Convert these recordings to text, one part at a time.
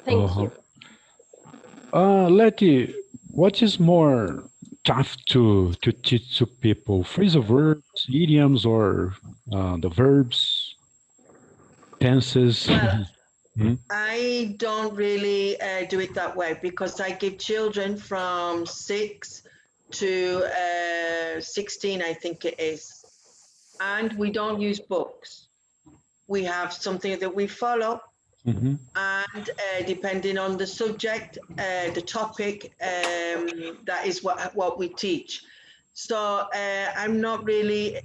Thank you. Letty, what is more tough to teach to people? Phrasal verbs, idioms, or the verbs, tenses? Well, Hmm? I don't really do it that way because I give children from 6 to 16, I think it is. And we don't use books. We have something that we follow. Hmm. And depending on the subject, the topic, that is what we teach. So I'm not really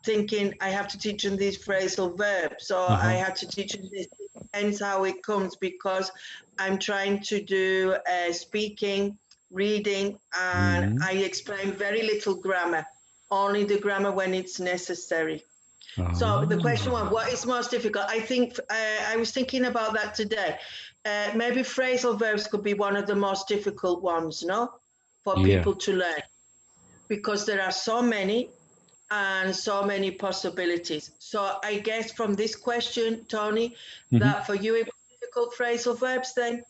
thinking I have to teach them these phrasal verbs, so I have to teach them this. Depends how it comes because I'm trying to do speaking, reading, and I explain very little grammar, only the grammar when it's necessary. So the question was, what is most difficult? I think I was thinking about that today. Maybe phrasal verbs could be one of the most difficult ones, no, for Yeah. people to learn, because there are so many and so many possibilities. So I guess from this question, Tony, that for you it was difficult phrasal verbs then?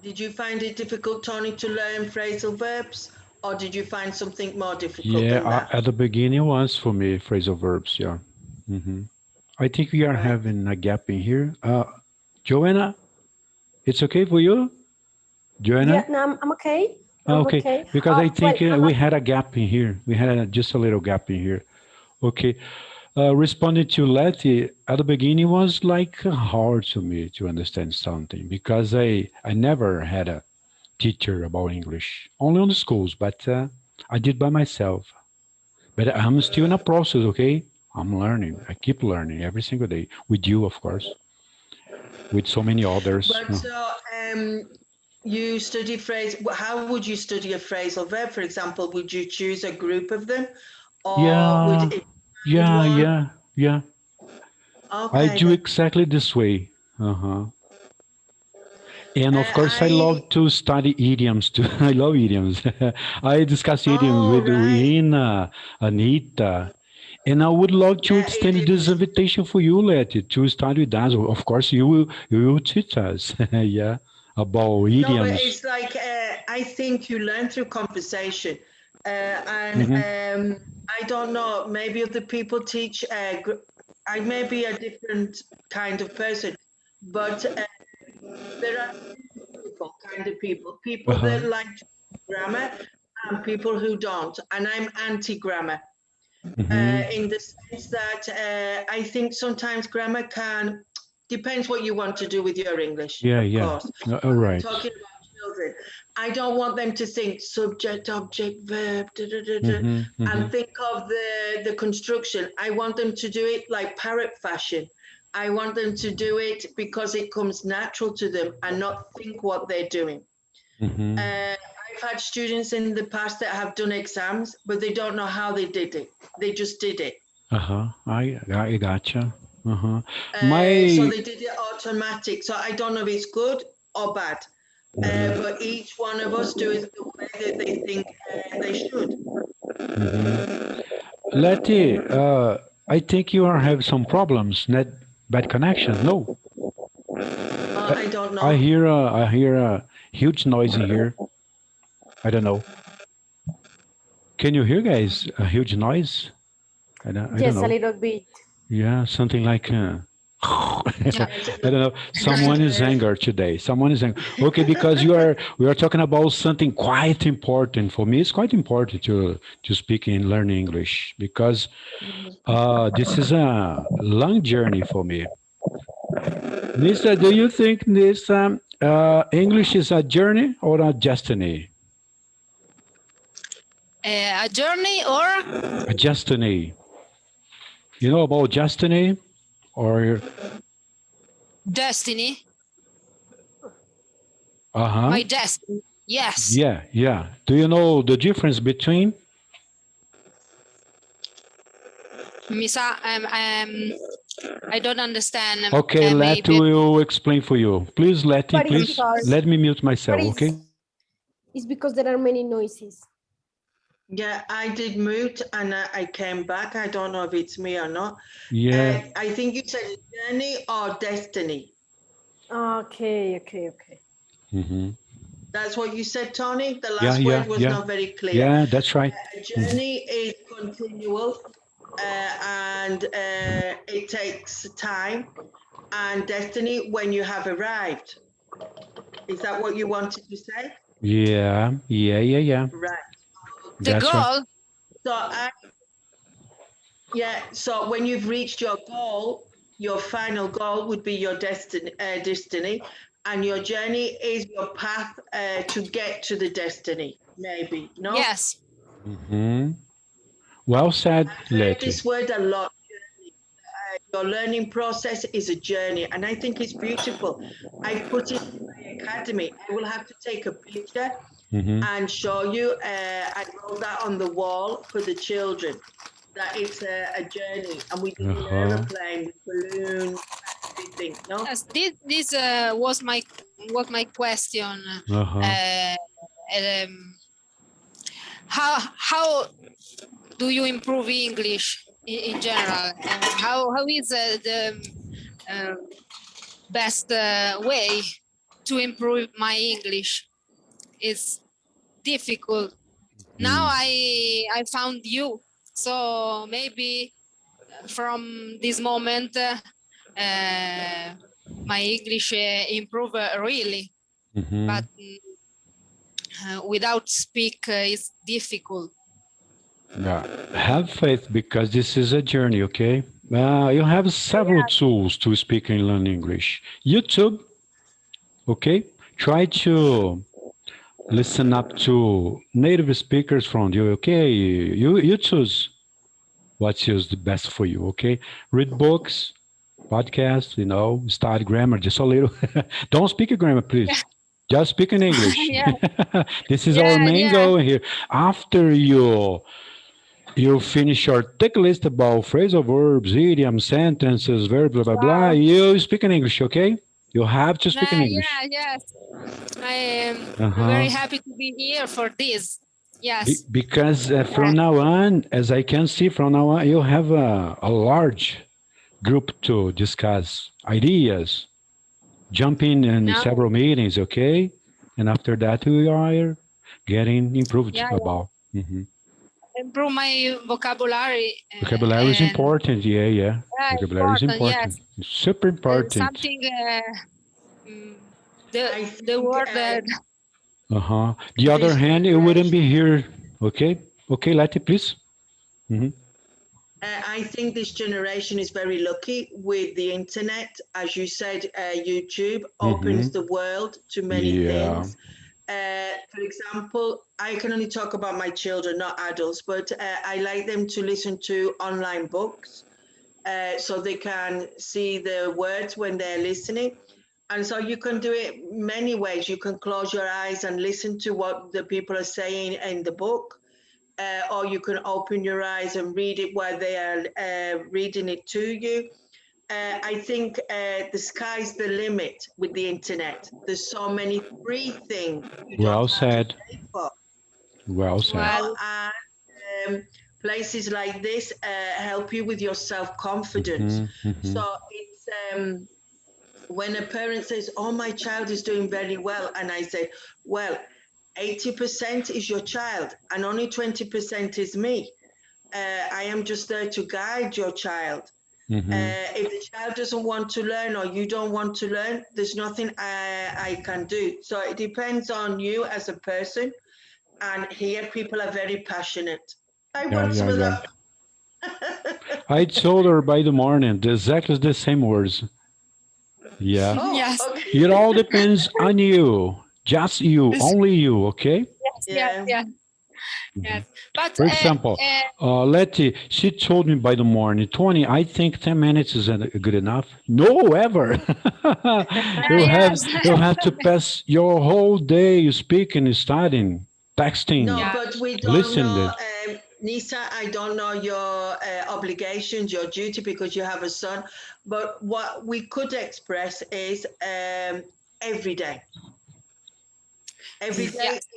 Did you find it difficult, Tony, to learn phrasal verbs? Or did you find something more difficult than Yeah, that? at the beginning was for me phrasal verbs. Yeah. Hmm. I think we are Right. having a gap in here. Joanna, it's okay for you? Joanna? Yeah, no, I'm okay. I'm Okay, okay. because I Well, think we had a gap in here. We had just a little gap in here. Okay. Responding to Letty, at the beginning was like hard to me to understand something because I never had a teacher about English, only on the schools, but I did by myself. But I'm still in a process, okay? I'm learning. I keep learning every single day with you, of course, with so many others. But you study phrase. How would you study a phrasal verb? For example, would you choose a group of them, or would Yeah, it find yeah, one? yeah, yeah. I Okay, do then. exactly this way. Uh-huh. And of course, I I. love to study idioms too. I love idioms. I discuss idioms Oh, with right. Rina, Anita, and I would love to Yeah, extend this idioms. invitation for you, Letty, to study with us. Of course, you will teach us, yeah, about No, but idioms. it's like I think you learn through conversation, and Hmm. I don't know. Maybe other people teach. I may be a different kind of person, but there are people, kind of people Uh-huh. that like grammar and people who don't. And I'm anti-grammar Hmm. in the sense that I think sometimes grammar can, depends what you want to do with your English, Yeah, of yeah. course. All I'm right. talking about children. I don't want them to think subject, object, verb, da, da, da, da, Hmm. Hmm. and think of the construction. I want them to do it like parrot fashion. I want them to do it because it comes natural to them and not think what they're doing. Hmm. I've had students in the past that have done exams, but they don't know how they did it. They just did it. Uh-huh. I gotcha. Uh-huh. So My they did it automatic. So I don't know if it's good or bad, but each one of us do it the way that they think they should. Letty, I think you are having some problems, net bad connection. No, I don't I know. hear I hear a huge noise in here. I don't know. Can you hear, guys? A huge noise? I don't yes, a know. little bit. Yeah, something like Yeah, I don't know. kind Someone is angry today. Someone is angry. Okay, because we are talking about something quite important for me. It's quite important to speak and learn English because this is a long journey for me. Nisa, do you think this English is a journey or a destiny? A journey or A destiny. You know about destiny or destiny? uh-huh. My destiny. Yes. Yeah, yeah. Do you know the difference between? Misa, I don't understand. Okay, Letty Maybe. will explain for you. Please, Letty, But it's please because let me mute myself, okay? it's because there are many noises. Yeah, I did mute and I came back. I don't know if it's me or not. Yeah. I think you said journey or destiny. Okay. Mhm. That's what you said, Tony. The Yeah, last word was not very clear. Yeah, that's right. A journey is continual and it takes time, and destiny when you have arrived. Is that what you wanted to say? Yeah. Right. The That's right. goal. So so when you've reached your goal, your final goal would be your destiny, and your journey is your path to get to the destiny. Maybe no. Yes. Mhm. Well said, I've heard Letty. this word a lot. Your learning process is a journey, and I think it's beautiful. I put it in my academy. I will have to take a picture Mhm. and show you. I wrote that on the wall for the children. That it's a journey, and we did an Uh-huh. aeroplane with balloons, everything. No. Yes. This was my question. Uh-huh. Um, how do you improve English in general? How is the best way to improve my English? It's difficult. Now I found you, so maybe from this moment my English improve really, Mhm. but without speak it's difficult. Yeah. Have faith because this is a journey, okay? You have several tools to speak and learn English. YouTube, okay? Try to listen up to native speakers from you, okay? You choose what is the best for you, okay? Read books, podcasts, study grammar just a little. Don't speak grammar, please. Just speak in English. Yeah, This is our main yeah. goal here. After you finish your tick list about phrasal verbs, idioms, sentences, verbs, blah, blah, blah. You speak in English, okay? You have to speak in English. Yes. I am Uh-huh. very happy to be here for this. Yes. Because from now on, as I can see from now on, you have a large group to discuss ideas, jump in Now, several meetings, okay? And after that, we are getting improved about. Mhm. improve my vocabulary. Vocabulary is And important. Yeah. Vocabulary is important, yes. important. Super important. Something mm, the word that Uh-huh. The other hand, it wouldn't be here. Okay. Okay, Letty, please. Mhm. I think this generation is very lucky with the internet. As you said, YouTube opens the world to many things. For example, I can only talk about my children, not adults, but I like them to listen to online books so they can see the words when they're listening. And so you can do it many ways. You can close your eyes and listen to what the people are saying in the book. Or you can open your eyes and read it while they are reading it to you. I think the sky's the limit with the internet. There's so many free things you Well don't have to said. pay for. Well said. well, And places like this help you with your self-confidence. So it's when a parent says, "Oh, my child is doing very well," and I say, "Well, 80% is your child and only 20% is me. I am just there to guide your child. If the child doesn't want to learn or you don't want to learn, there's nothing I can do." So it depends on you as a person. And here people are very passionate. I want some of that. I told her by the morning exactly the same words. Yeah. Oh, yes. okay. It all depends on you. Just you, only you, okay? Yeah. Yes. But For example, Letty, she told me by the morning, 20, I think 10 minutes is good enough. No, ever. you have to pass your whole day speaking, studying, texting, No, but we don't listening. know, Nisa, I don't know your obligations, your duty, because you have a son. But what we could express is every day. Every day Yes.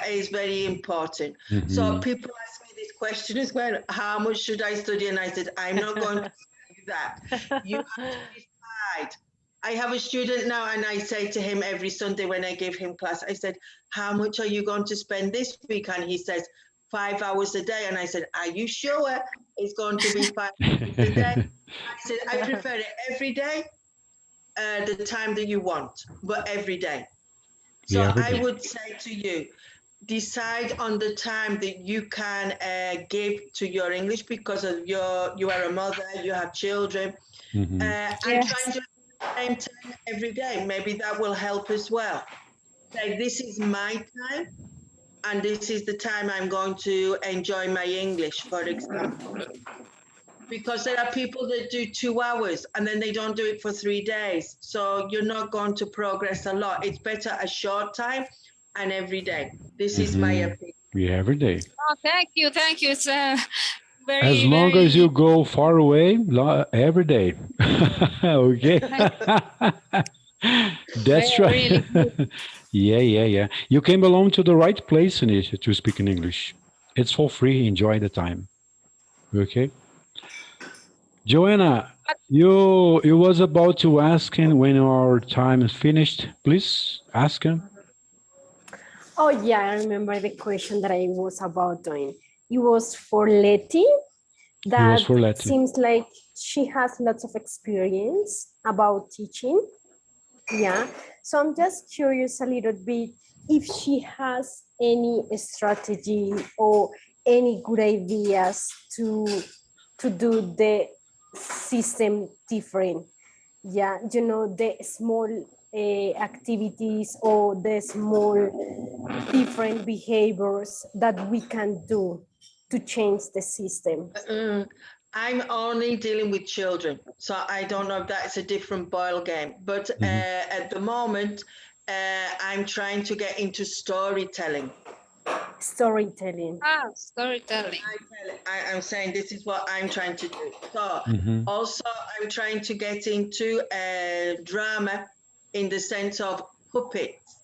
is very important. So people ask me this question as well, how much should I study? And I said, I'm not going to tell you that. You have to decide. I have a student now, and I say to him every Sunday when I give him class, I said, how much are you going to spend this week? And he says, 5 hours a day. And I said, are you sure it's going to be 5 hours a day? I said, I prefer it every day, the time that you want, but every day. So Yeah, every I day. would say to you, decide on the time that you can give to your English, because of you are a mother, you have children, Mhm. and Yes. try and do it at the same time every day. Maybe that will help as well. Say, this is my time, and this is the time I'm going to enjoy my English, for example. Because there are people that do 2 hours and then they don't do it for 3 days. So you're not going to progress a lot. It's better a short time and every day. This is my opinion. Yeah, every day. Oh, thank you, thank you. It's very, As long as you very. go far away, every day. Okay. That's Really right. Yeah. You came along to the right place, Anisha, to speak in English. It's for free. Enjoy the time. Okay. Joanna, you was about to ask him when our time is finished. Please ask him. Oh, yeah, I remember the question that I was about doing. It was for Letty. It was That for Letty. seems like she has lots of experience about teaching. Yeah. So I'm just curious a little bit if she has any strategy or any good ideas to do the system different. Yeah, you know, the small activities or the small different behaviors that we can do to change the system. I'm only dealing with children, so I don't know if that's a different ball game. But at the moment, I'm trying to get into storytelling. Storytelling. Storytelling. I'm saying this is what I'm trying to do. So also I'm trying to get into drama in the sense of puppets.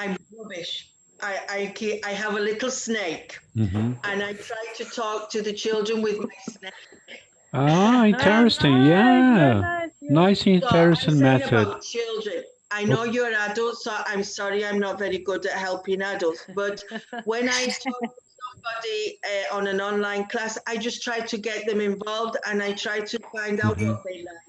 I'm rubbish. I have a little snake, and I try to talk to the children with my snake. Ah, interesting. nice, Yeah. nice, yeah. Nice, So I'm interesting saying method. about children. I know you're adults, so I'm sorry I'm not very good at helping adults. But when I talk to somebody on an online class, I just try to get them involved, and I try to find out what they like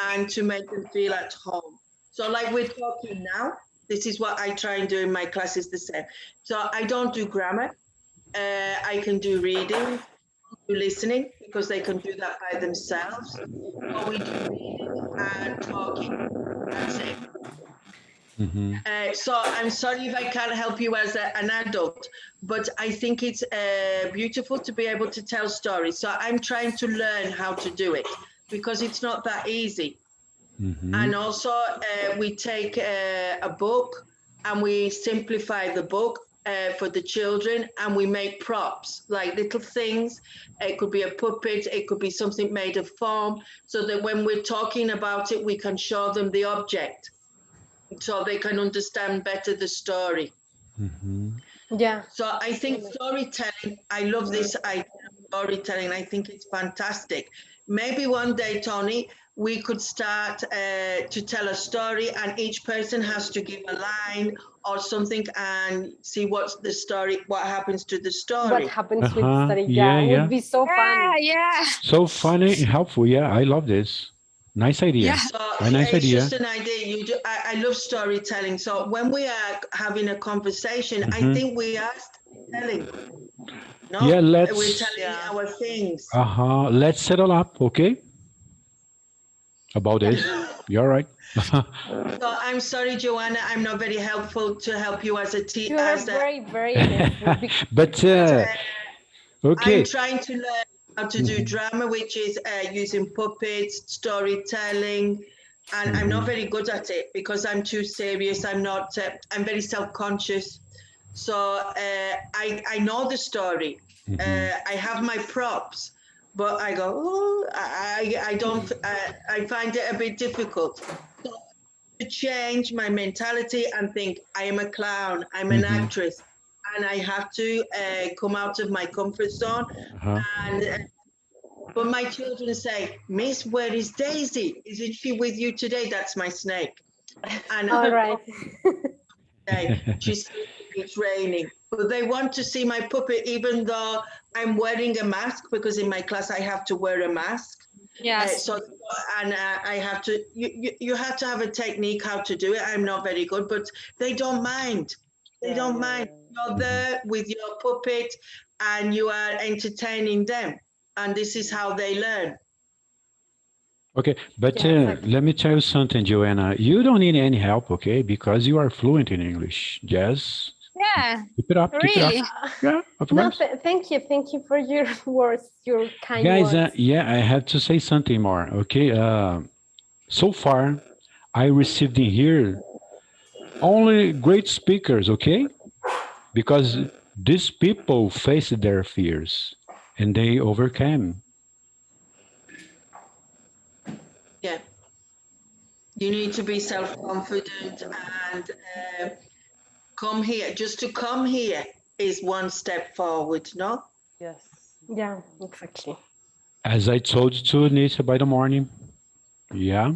and to make them feel at home. So like we're talking now, this is what I try and do in my classes the same. So I don't do grammar. I can do reading, do listening, because they can do that by themselves. But we do reading and talking. That's it. So I'm sorry if I can't help you as an adult, but I think it's beautiful to be able to tell stories. So I'm trying to learn how to do it, because it's not that easy. And also we take a book and we simplify the book for the children, and we make props, like little things. It could be a puppet, it could be something made of foam, so that when we're talking about it, we can show them the object, so they can understand better the story. Yeah. So I think storytelling, I love this idea of storytelling. I think it's fantastic. Maybe one day, Tony, we could start to tell a story, and each person has to give a line or something and see what's the story, what happens to the story. What happens with the study? Yeah, Yeah, it yeah. would be so fun. Yeah. So funny and helpful. Yeah, I love this. Nice idea. Yeah. So A nice it's idea. just an idea. I love storytelling. So when we are having a conversation, I think we are telling. No, Yeah, we're let's telling our things. let's settle up, okay? About this. You're right. So I'm sorry, Joanna, I'm not very helpful to help you as a You teacher. are very, very helpful. But I'm okay. trying to learn how to do drama, which is using puppets, storytelling, and I'm not very good at it because I'm too serious. I'm not. I'm very self-conscious. So I know the story. I have my props, but I go, oh, I don't. I find it a bit difficult. So to change my mentality and think I am a clown, I'm an Mhm. actress, and I have to come out of my comfort zone. Uh-huh. And but my children say, Miss, where is Daisy? Isn't she with you today? That's my snake. And All right. she's sleeping, it's raining. But they want to see my puppet, even though I'm wearing a mask, because in my class I have to wear a mask. Yes. So, and I have to, you have to have a technique how to do it. I'm not very good, but they don't mind. They don't mind. You're there with your puppet and you are entertaining them. And this is how they learn. Okay, but Yeah, exactly. let me tell you something, Joanna. You don't need any help, okay? Because you are fluent in English. Yes. Yeah. Keep it up. Keep it up. Really? Yeah, of No, course. thank you. Thank you for your words, your kind Guys, words. yeah, I have to say something more, okay? So far, I received in here only great speakers, okay? Because these people faced their fears and they overcame. Yeah. You need to be self-confident and come here. Just to come here is one step forward, no? Yes. Yeah, exactly. As I told you to Nisa by the morning, yeah,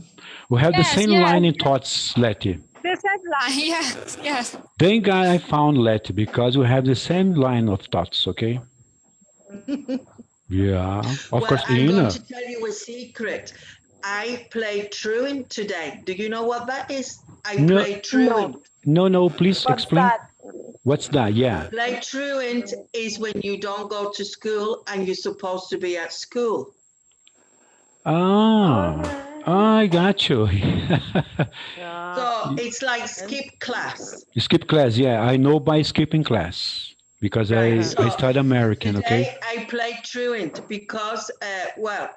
we have the Yes, same yes. line in thoughts, Letty. The headline. Yes, yes. Thank God I found Letty because we have the same line of thoughts, okay? Yeah, of Well, course, I'm going Ina. to tell you a secret. I played truant today. Do you know what that is? I No, played truant. no, please What's explain. that? What's that? Yeah. Play truant is when you don't go to school and you're supposed to be at school. Ah, I got you. So it's like skip class. You skip class, yeah. I know by skipping class because Right. I So study American, okay? today I played truant because, well,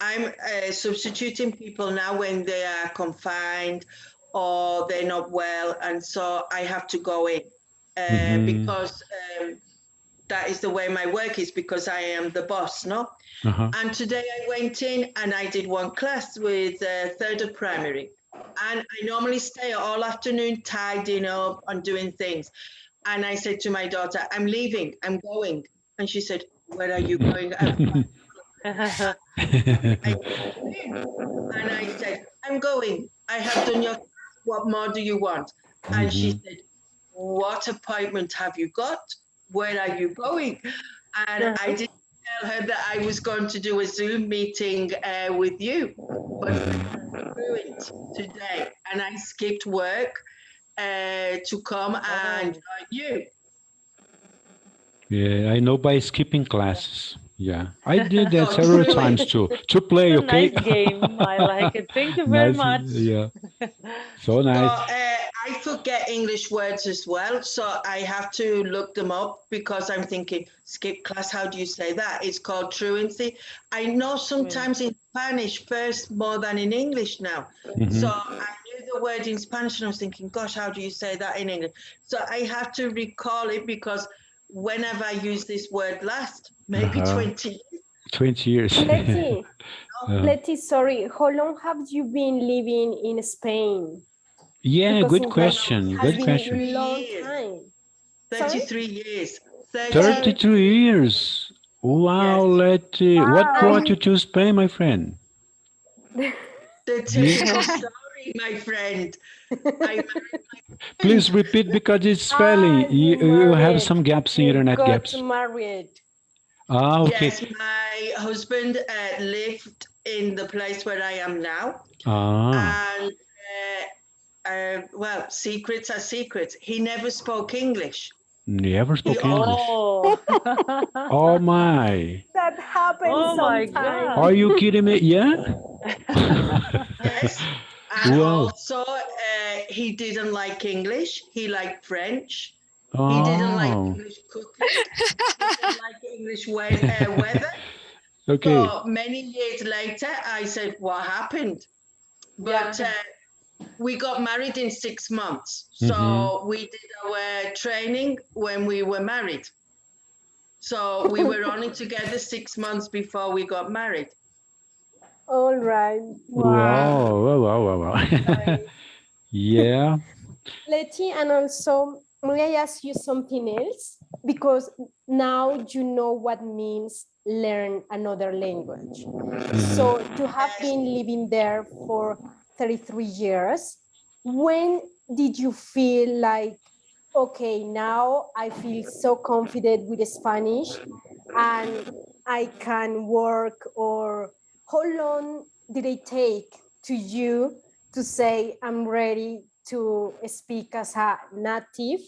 I'm substituting people now when they are confined or they're not well, and so I have to go in Mhm. because that is the way my work is because I am the boss, no? Uh-huh. And today I went in and I did one class with third of primary. And I normally stay all afternoon tidying up and doing things. And I said to my daughter, I'm leaving, I'm going. And she said, where are you going? And I said, I'm going. I have done your class. What more do you want? And she Mhm. said, what appointment have you got? Where are you going? And I didn't tell her that I was going to do a Zoom meeting with you, but I through it today, and I skipped work to come and join you. Yeah, I know by skipping classes. Yeah, I did that So several truant. times too. To play, It's a okay? nice game. I like it. Thank you very Nice, much. yeah. So So nice. I forget English words as well, so I have to look them up because I'm thinking, skip class, how do you say that? It's called truancy. I know sometimes in Spanish first more than in English now. So I knew the word in Spanish and I was thinking, gosh, how do you say that in English? So I have to recall it because whenever I used this word last, maybe Uh-huh. 20 years. 20 years. Letty, Uh, Letty, sorry. How long have you been living in Spain? yeah, Because good it question. has Good been question. a long Years. time. Sorry? 33 years. 33 years. Wow, Yes. Letty. What brought you And to Spain, my friend? The typical story, my friend. I Please repeat because it's failing. you You have married. some gaps, You internet got gaps. married. Ah, okay. Yes, my husband lived in the place where I am now. Ah, And, well, secrets are secrets. He never spoke English. never He spoke always, English. Oh. Oh my. That happens Oh my sometimes. Are God. you kidding me? Yeah? yes. And Wow. also, he didn't like English. He liked French. He didn't like Oh, English cooking. He didn't like English weather. okay. So many years later, I said, what happened? But we got married in 6 months. So we did our training when we were married. So we were only together 6 months before we got married. All right. Wow, wow, wow, wow, wow. Yeah. Letty, and also, may I ask you something else? Because now you know what means learn another language. So you have been living there for 33 years. When did you feel like, okay, now I feel so confident with Spanish and I can work? Or how long did it take to you to say, I'm ready to speak as a native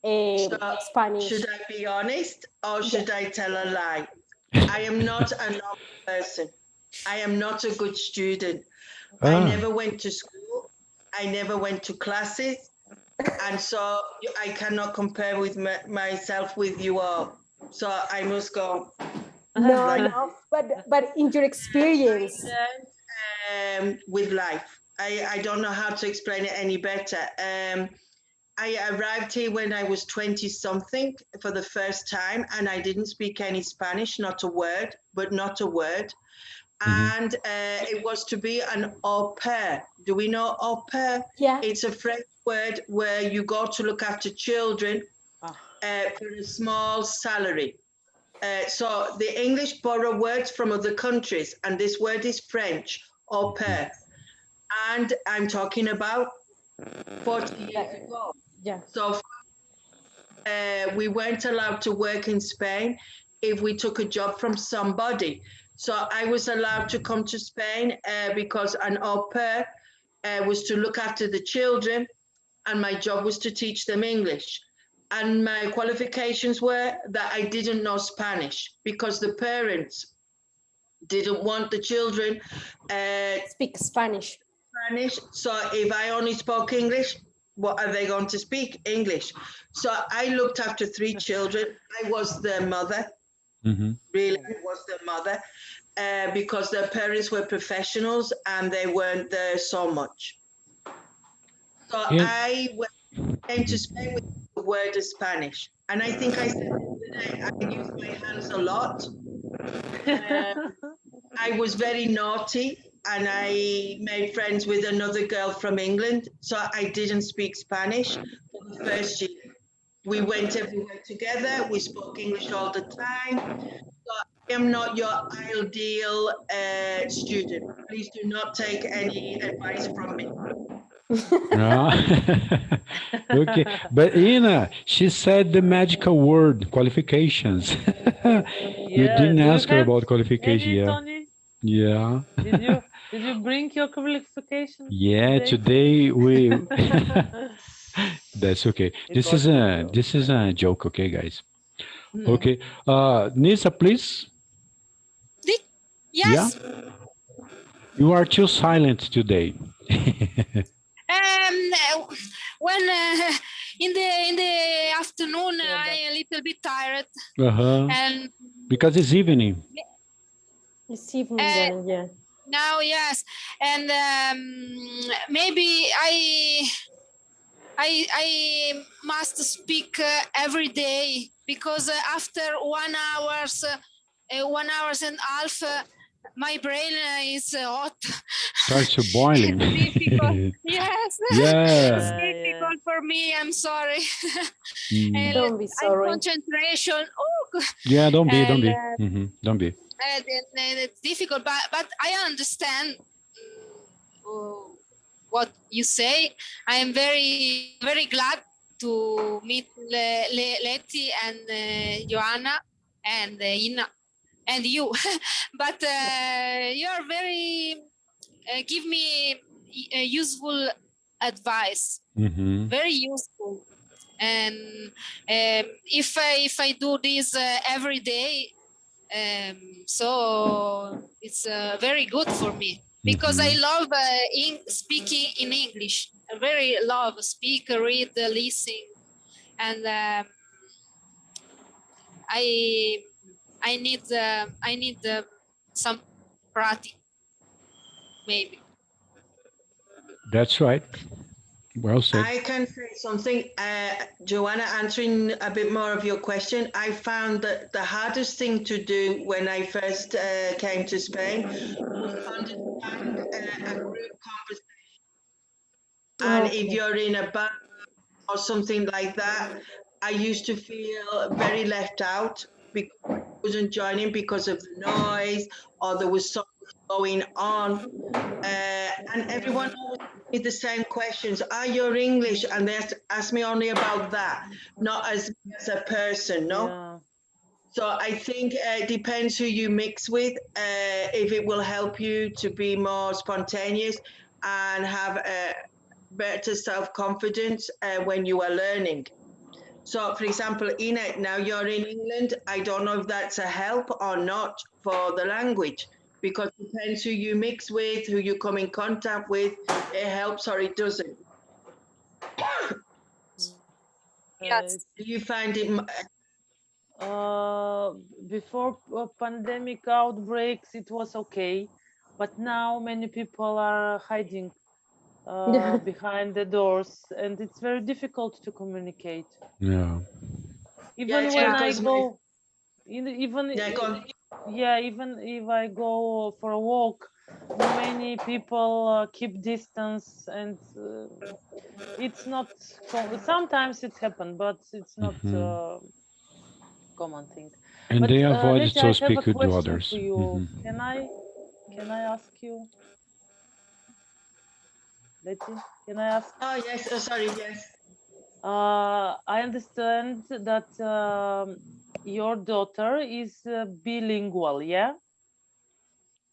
So, Spanish? should I be honest or should I tell a lie? I am not a normal person. I am not a good student. I Ah, never went to school. I never went to classes. And so I cannot compare with myself with you all. So I must go. No, Like- no, but in your experience. With life. I don't know how to explain it any better. I arrived here when I was 20 something for the first time, and I didn't speak any Spanish, not a word, but not a word. And it was to be an au pair. Do we know au pair? Yeah. It's a French word where you go to look after children for a small salary. So the English borrow words from other countries, and this word is French, au pair. And I'm talking about 40 years ago. Yeah. So we weren't allowed to work in Spain if we took a job from somebody. So I was allowed to come to Spain because an au pair was to look after the children, and my job was to teach them English. And my qualifications were that I didn't know Spanish because the parents didn't want the children Speak Spanish. Spanish. So if I only spoke English, what are they going to speak? English. So I looked after 3 children. I was their mother. Really, I was their mother because their parents were professionals and they weren't there so much. So I came to Spain with the word of Spanish. And I think I said I use my hands a lot. I was very naughty and I made friends with another girl from England. So I didn't speak Spanish for the first year. We went everywhere together. We spoke English all the time. So I am not your ideal student. Please do not take any advice from me. No. Okay, but Ina, she said the magical word qualifications. You didn't do you ask her have about qualification. any, Yeah, Tony? yeah, Did you bring your qualification? yeah. Today we. That's okay. It was a joke. This is a joke, okay, guys. Okay, Nisa, please. Yeah, Yes. you are too silent today. When in the afternoon, I a little bit tired, Uh-huh. and Because it's evening. It's evening there, yeah. now yes, and maybe I must speak every day because after 1 hours and half, my brain is hot. Starts to boiling. Difficult. Yes. Yeah. It's difficult for me. I'm sorry. And Don't be sorry. concentration. Oh, Yeah, don't be. and, Don't be. and it's difficult, but I understand what you say. I am very glad to meet Letty and Joanna and Ina and you. But you are very give me useful advice, very useful. And if I do this every day, so it's very good for me because I love speaking in English. I very love speak, read, listen, and I need some practice maybe. That's right. Well said. I can say something, Joanna, answering a bit more of your question. I found that the hardest thing to do when I first came to Spain was understand a group conversation. And if Okay. you're in a band or something like that, I used to feel very left out because I wasn't joining because of the noise or there was so much going on. And everyone always asked me the same questions. Are you English? And they ask me only about that, not as a person, no? Yeah. So I think it depends who you mix with, if it will help you to be more spontaneous and have a better self-confidence when you are learning. So, for example, Ina, now you're in England. I don't know if that's a help or not for the language because it depends who you mix with, who you come in contact with. It helps or it doesn't. Yes. It's, Do you find it? before pandemic outbreaks, it was okay, but now many people are hiding behind the doors, and it's very difficult to communicate. Yeah. Yeah, Even it's when Yeah. I because my go, even yeah, go on. yeah, even if I go for a walk, many people keep distance, and it's not. Sometimes it happens, but it's not Hmm. common thing. And But they avoid Letty, to I have a speak with the question for others. you. Hmm. Can I ask you, Letty? Can I ask? Oh, yes. Oh, sorry. Yes. I understand that your daughter is bilingual, yeah?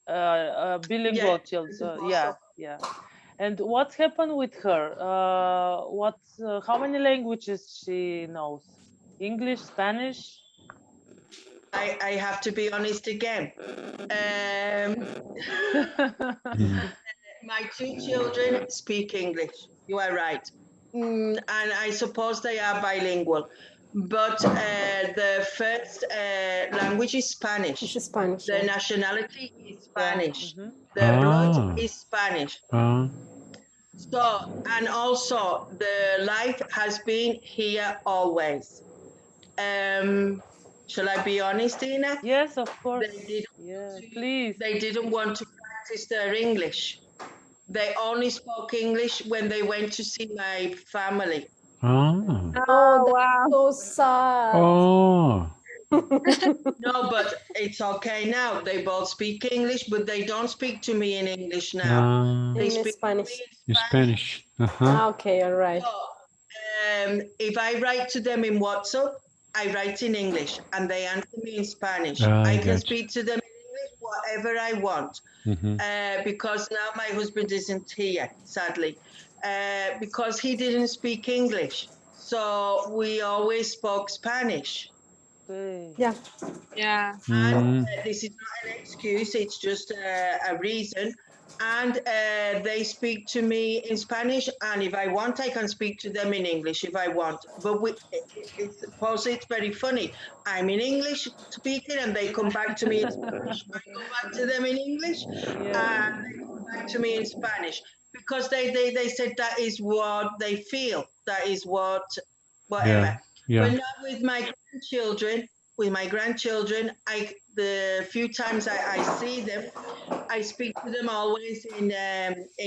Yeah. Bilingual child. I suppose Yeah, so. yeah. And what happened with her? How many languages she knows? English, Spanish? I have to be honest again. My two children speak English. You are right. And I suppose they are bilingual. But the first language is Spanish. It's Spanish. The Yeah. nationality is Yeah. Spanish. Hmm. The blood Ah. is Spanish. Ah. So, and also the life has been here always. Um, shall I be honest, Ina? Yes, of course. They didn't Yeah, want to, please. they didn't want to practice their English. They only spoke English when they went to see my family. Ah. Oh, Oh, wow. that's so sad. Oh. No, but it's okay now. They both speak English, but they don't speak to me in English now. Ah. They In speak to me Spanish. in In Spanish. Spanish. Uh-huh. Okay, all right. So, if I write to them in WhatsApp, I write in English and they answer me in Spanish. I I can got you. speak to them in English, whatever I want. Hmm. Because now my husband isn't here, sadly, because he didn't speak English. So we always spoke Spanish. Okay. Yeah. Yeah. And Mm. this is not an excuse, it's just a reason. And they speak to me in Spanish, and if I want, I can speak to them in English if I want. But it's suppose it's very funny. I'm in English speaking, and they come back to me in Spanish. I come back to them in English, Yeah. and they come back to me in Spanish because they said that is what they feel. That is what Yeah. whatever. Yeah. But not with my grandchildren. With my grandchildren, the few times I see them, I speak to them always in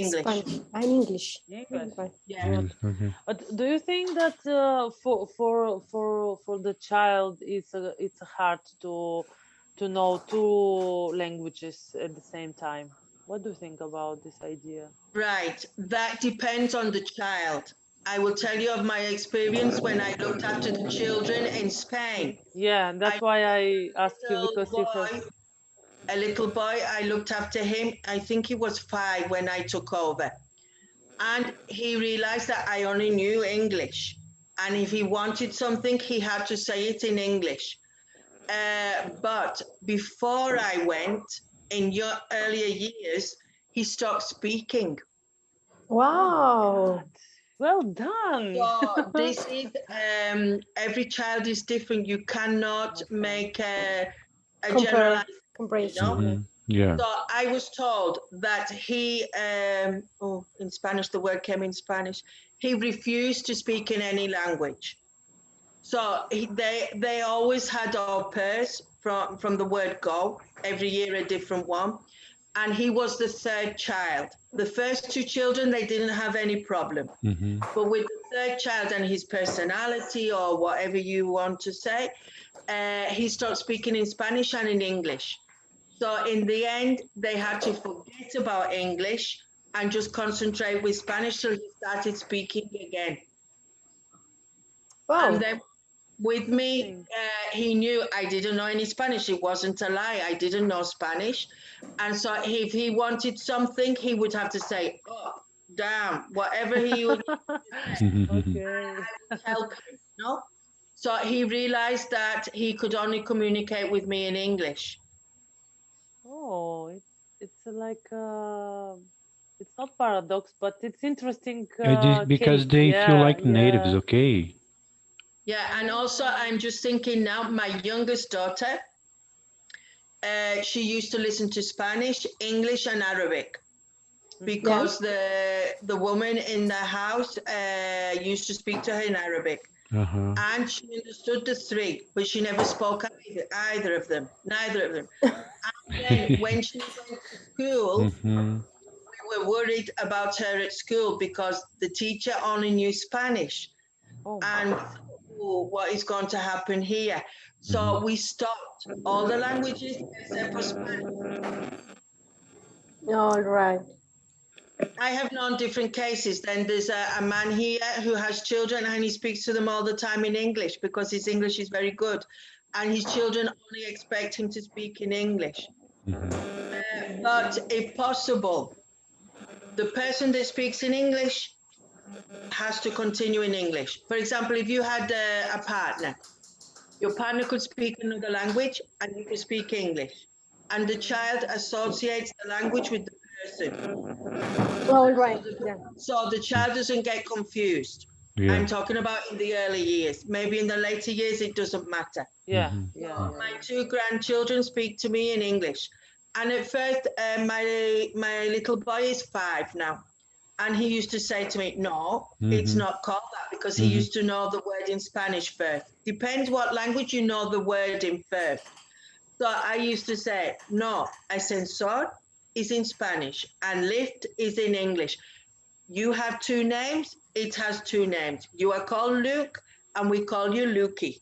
English. Spanish. I'm English. English. Right. Yeah. Good. Okay. But do you think that for the child it's hard to know two languages at the same time? What do you think about this idea? Right. That depends on the child. I will tell you of my experience when I looked after the children in Spain. Yeah, that's I why I ask you, little because you have. boy, a little boy, I looked after him. I think he was 5 when I took over. And he realized that I only knew English. And if he wanted something, he had to say it in English. But before I went, in your earlier years, he stopped speaking. Wow. Well done. So this is every child is different. You cannot Okay. make a Compare. generalization. Comparison. No? Yeah. Yeah. So I was told that he, in Spanish, the word came in Spanish. He refused to speak in any language. So they always had au pairs from the word go. Every year a different one. and he was the third child. The first two children, they didn't have any problem. Mhm. But with the third child and his personality, or whatever you want to say, he started speaking in Spanish and in English. So in the end, they had to forget about English and just concentrate with Spanish till he started speaking again. Wow. And then with me, he knew I didn't know any Spanish. It wasn't a lie. I didn't know Spanish. And so if he wanted something, he would have to say, oh, damn, whatever he would Okay. help him, no? So he realized that he could only communicate with me in English. Oh, it's like it's not paradox, but it's interesting. It is because Case. they feel Yeah, like natives, yeah. okay? Yeah, and also I'm just thinking now, my youngest daughter, she used to listen to Spanish, English, and Arabic because the woman in the house used to speak to her in Arabic, Uh-huh. and she understood the three, but she never spoke either of them, neither of them. And then when she went to school, Mhm. we were worried about her at school because the teacher only knew Spanish. Oh, And oh, what is going to happen here? So we stopped all the languages except for Spanish. All right. I have known different cases. Then there's a man here who has children and he speaks to them all the time in English because his English is very good. And his children only expect him to speak in English. But if possible, the person that speaks in English has to continue in English. For example, if you had a partner, your partner could speak another language and you could speak English. And the child associates the language with the person. All right. Yeah. So the child doesn't get confused. Yeah. I'm talking about in the early years. Maybe in the later years, it doesn't matter. yeah, Mhm. yeah. My two grandchildren speak to me in English. And at first, my little boy is 5 now. And he used to say to me, no, it's Mhm. not called that, because he used to know the word in Spanish first. Depends what language you know the word in first. So I used to say, no, ascensor is in Spanish and lift is in English. You have two names, it has two names. You are called Luke and we call you Lukey.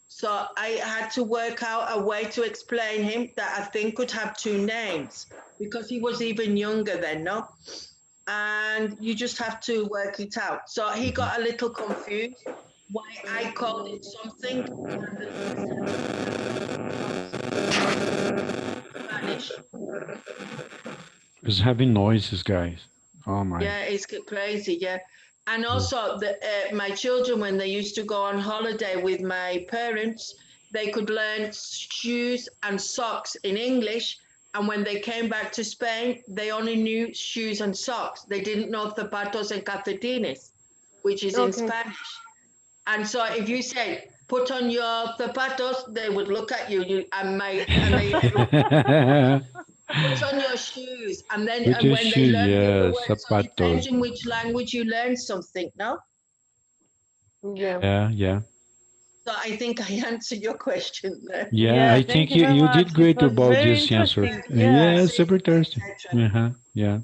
So I had to work out a way to explain him that a thing could have two names, because he was even younger then, no? And you just have to work it out. So he got a little confused why I called it something and the Spanish. It's having noises, guys. Oh my. Yeah, it's crazy, yeah. And also, my children, when they used to go on holiday with my parents, they could learn shoes and socks in English. And when they came back to Spain, they only knew shoes and socks. They didn't know zapatos and calcetines, which is in Okay. Spanish. And so if you say, put on your zapatos, they would look at you, and they put on your shoes. And then Put your when they shoes, learn the yeah, other words, so it zapatos. depends in which language you learn something, no? Yeah. Yeah, yeah. So I think I answered your question there. Yeah, I thank think you very you much. did It great was about very this answer. interesting. Yeah, Yeah. super thirsty. etc. Uh-huh. Yeah.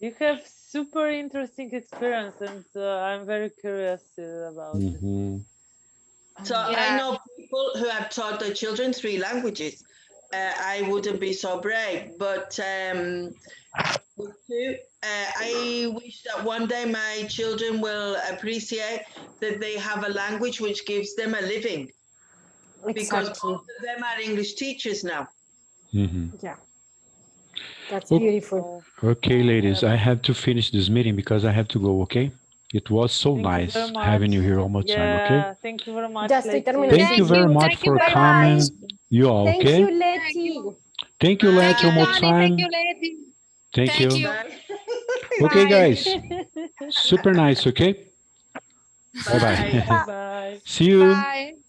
You have super interesting experience, and I'm very curious about it. Hmm. So I Yeah. know people who have taught their children 3 languages. I wouldn't be so brave, but with 2, I wish that one day my children will appreciate that they have a language which gives them a living, because Exactly. both of them are English teachers now. Hmm. Yeah. That's Oh. beautiful. So, Okay, ladies, I have to finish this meeting because I have to go, okay? It was so thank you nice very having you much. here all the time, okay? Yeah, thank you very much, Ya estoy Leti. terminando. Thank you very much Thank you for very coming. much. You all, Thank okay? you, Letty. Thank you, Bye. Letty, one more Thank you, time. Lady. Thank Thank you. you. Bye. Okay, Bye. guys. Super nice, okay? Bye-bye. Bye. Bye. See you. Bye.